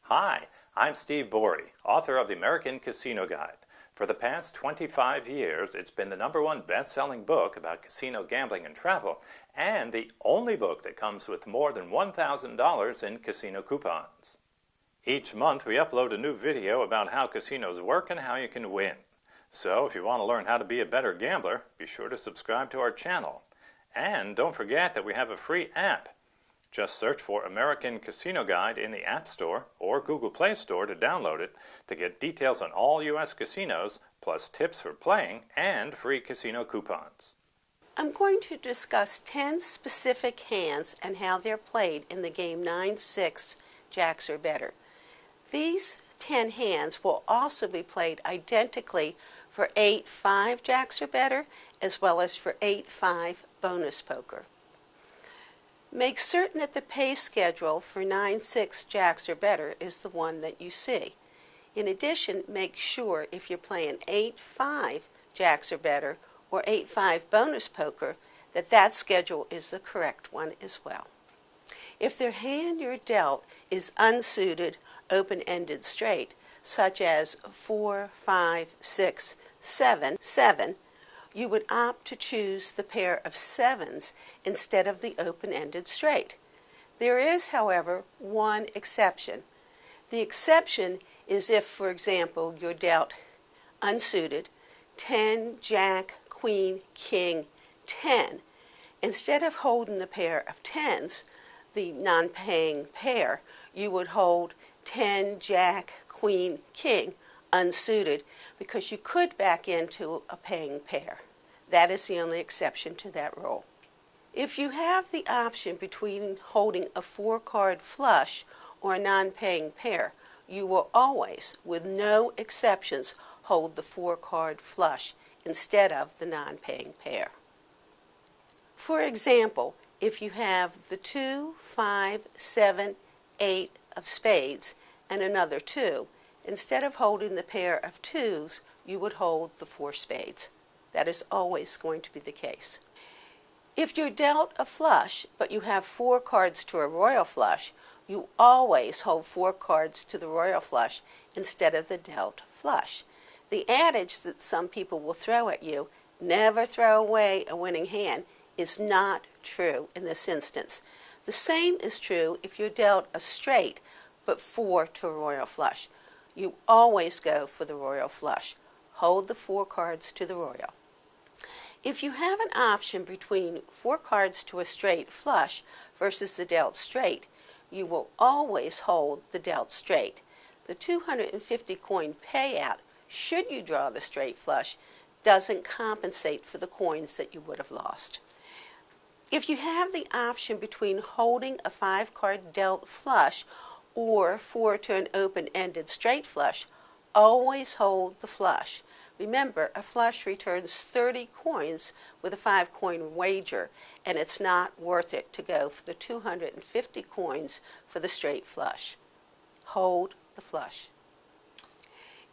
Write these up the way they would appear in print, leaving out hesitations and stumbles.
Hi, I'm Steve Borey, author of the American Casino Guide. For the past 25 years, it's been the #1 best-selling book about casino gambling and travel, and the only book that comes with more than $1,000 in casino coupons. Each month, we upload a new video about how casinos work and how you can win. So if you want to learn how to be a better gambler, be sure to subscribe to our channel. And don't forget that we have a free app. Just search for American Casino Guide in the App Store or Google Play Store to download it to get details on all U.S. casinos, plus tips for playing and free casino coupons. I'm going to discuss 10 specific hands and how they're played in the game 9-6 jacks or better. These 10 hands will also be played identically for 8-5 jacks or better, as well as for 8-5 bonus poker. Make certain that the pay schedule for 9-6 jacks or better is the one that you see. In addition, make sure if you're playing 8-5 jacks or better or 8-5 bonus poker that that schedule is the correct one as well. If the hand you're dealt is unsuited, open-ended straight, such as 4, 5, 6, 7, 7, you would opt to choose the pair of sevens instead of the open-ended straight. There is, however, one exception. The exception is if, for example, you're dealt unsuited, 10, jack, queen, king, 10. Instead of holding the pair of tens, the non-paying pair, you would hold 10, jack, queen, king, unsuited, because you could back into a paying pair. That is the only exception to that rule. If you have the option between holding a 4-card flush or a non-paying pair, you will always, with no exceptions, hold the 4-card flush instead of the non-paying pair. For example, if you have the 2, 5, 7, 8 of spades and another 2, instead of holding the pair of 2s, you would hold the 4 spades. That is always going to be the case. If you're dealt a flush, but you have 4 cards to a royal flush, you always hold 4 cards to the royal flush instead of the dealt flush. The adage that some people will throw at you, never throw away a winning hand, is not true in this instance. The same is true if you're dealt a straight, but 4 to a royal flush. You always go for the royal flush. Hold the 4 cards to the royal. If you have an option between 4 cards to a straight flush versus the dealt straight, you will always hold the dealt straight. The 250 coin payout, should you draw the straight flush, doesn't compensate for the coins that you would have lost. If you have the option between holding a 5-card dealt flush or 4 to an open-ended straight flush, always hold the flush. Remember, a flush returns 30 coins with a 5-coin wager, and it's not worth it to go for the 250 coins for the straight flush. Hold the flush.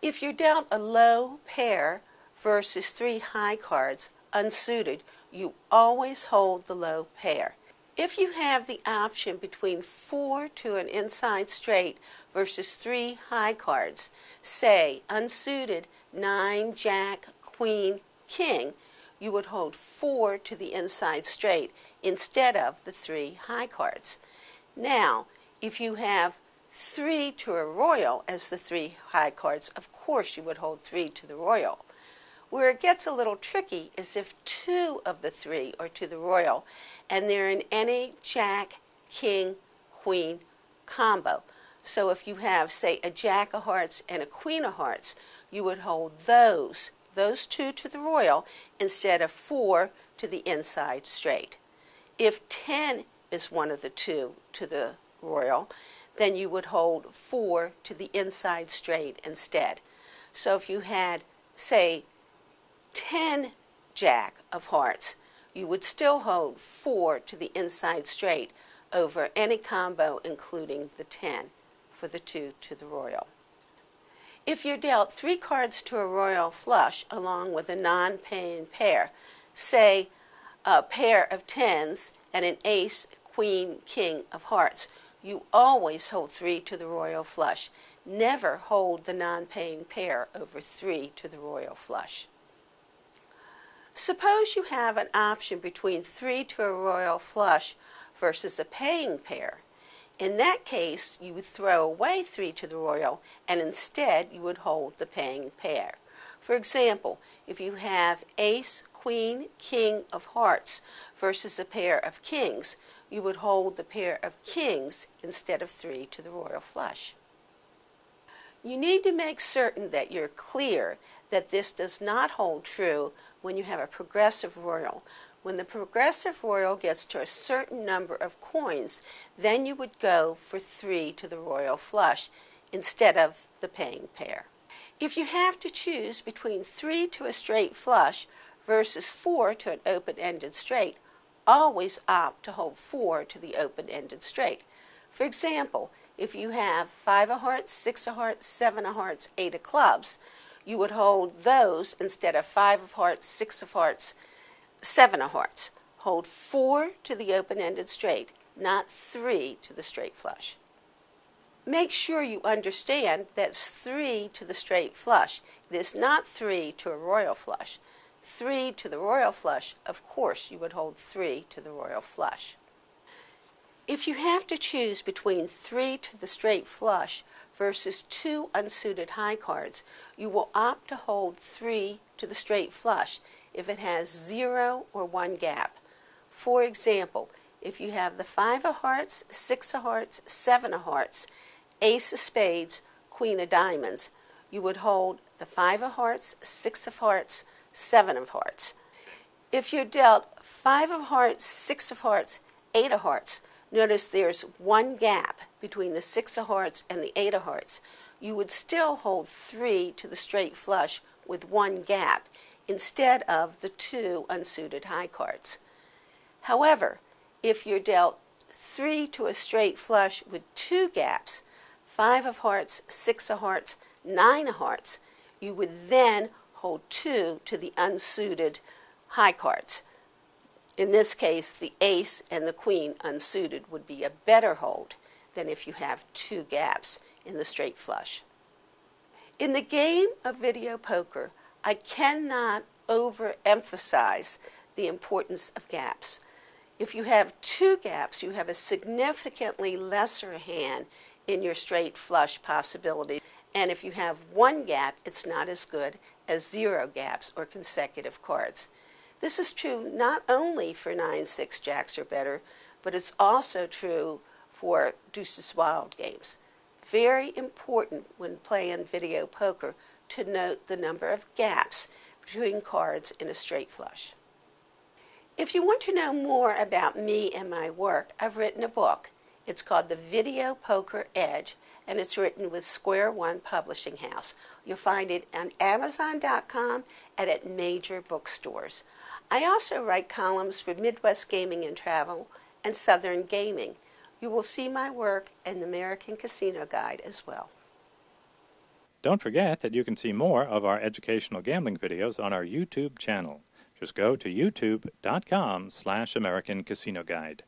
If you're dealt a low pair versus 3 high cards, unsuited, you always hold the low pair. If you have the option between 4 to an inside straight versus 3 high cards, say unsuited 9, jack, queen, king, you would hold 4 to the inside straight instead of the 3 high cards. Now, if you have 3 to a royal as the 3 high cards, of course you would hold 3 to the royal. Where it gets a little tricky is if 2 of the 3 are to the royal and they're in any jack, king, queen combo. So if you have, say, a jack of hearts and a queen of hearts, you would hold those 2 to the royal instead of 4 to the inside straight. If 10 is one of the 2 to the royal, then you would hold 4 to the inside straight instead. So if you had, say, 10 jack of hearts, you would still hold 4 to the inside straight over any combo including the 10 for the 2 to the royal. If you're dealt 3 cards to a royal flush along with a non-paying pair, say a pair of tens and an ace, queen, king of hearts, you always hold 3 to the royal flush. Never hold the non-paying pair over 3 to the royal flush. Suppose you have an option between 3 to a royal flush versus a paying pair. In that case, you would throw away 3 to the royal, and instead you would hold the paying pair. For example, if you have ace, queen, king of hearts versus a pair of kings, you would hold the pair of kings instead of 3 to the royal flush. You need to make certain that you're clear that this does not hold true when you have a progressive royal. When the progressive royal gets to a certain number of coins, then you would go for 3 to the royal flush instead of the paying pair. If you have to choose between 3 to a straight flush versus 4 to an open-ended straight, always opt to hold 4 to the open-ended straight. For example, if you have 5 of hearts, 6 of hearts, 7 of hearts, 8 of clubs, you would hold those instead of 5 of hearts, 6 of hearts, 7 of hearts. Hold 4 to the open-ended straight, not 3 to the straight flush. Make sure you understand that's 3 to the straight flush. It is not 3 to a royal flush. 3 to the royal flush, of course you would hold 3 to the royal flush. If you have to choose between 3 to the straight flush versus 2 unsuited high cards, you will opt to hold 3 to the straight flush if it has 0 or 1 gap. For example, if you have the 5 of hearts, 6 of hearts, 7 of hearts, ace of spades, queen of diamonds, you would hold the 5 of hearts, 6 of hearts, 7 of hearts. If you're dealt 5 of hearts, 6 of hearts, 8 of hearts, notice there's 1 gap between the 6 of hearts and the 8 of hearts. You would still hold 3 to the straight flush with 1 gap instead of the 2 unsuited high cards. However, if you're dealt 3 to a straight flush with 2 gaps, 5 of hearts, 6 of hearts, 9 of hearts, you would then hold 2 to the unsuited high cards. In this case, the ace and the queen unsuited would be a better hold than if you have 2 gaps in the straight flush. In the game of video poker, I cannot overemphasize the importance of gaps. If you have 2 gaps, you have a significantly lesser hand in your straight flush possibility. And if you have 1 gap, it's not as good as 0 gaps or consecutive cards. This is true not only for 9-6 jacks or better, but it's also true for deuces wild games. Very important when playing video poker to note the number of gaps between cards in a straight flush. If you want to know more about me and my work, I've written a book. It's called The Video Poker Edge, and it's written with Square One Publishing House. You'll find it on Amazon.com and at major bookstores. I also write columns for Midwest Gaming and Travel and Southern Gaming. You will see my work in the American Casino Guide as well. Don't forget that you can see more of our educational gambling videos on our YouTube channel. Just go to youtube.com/American Casino Guide.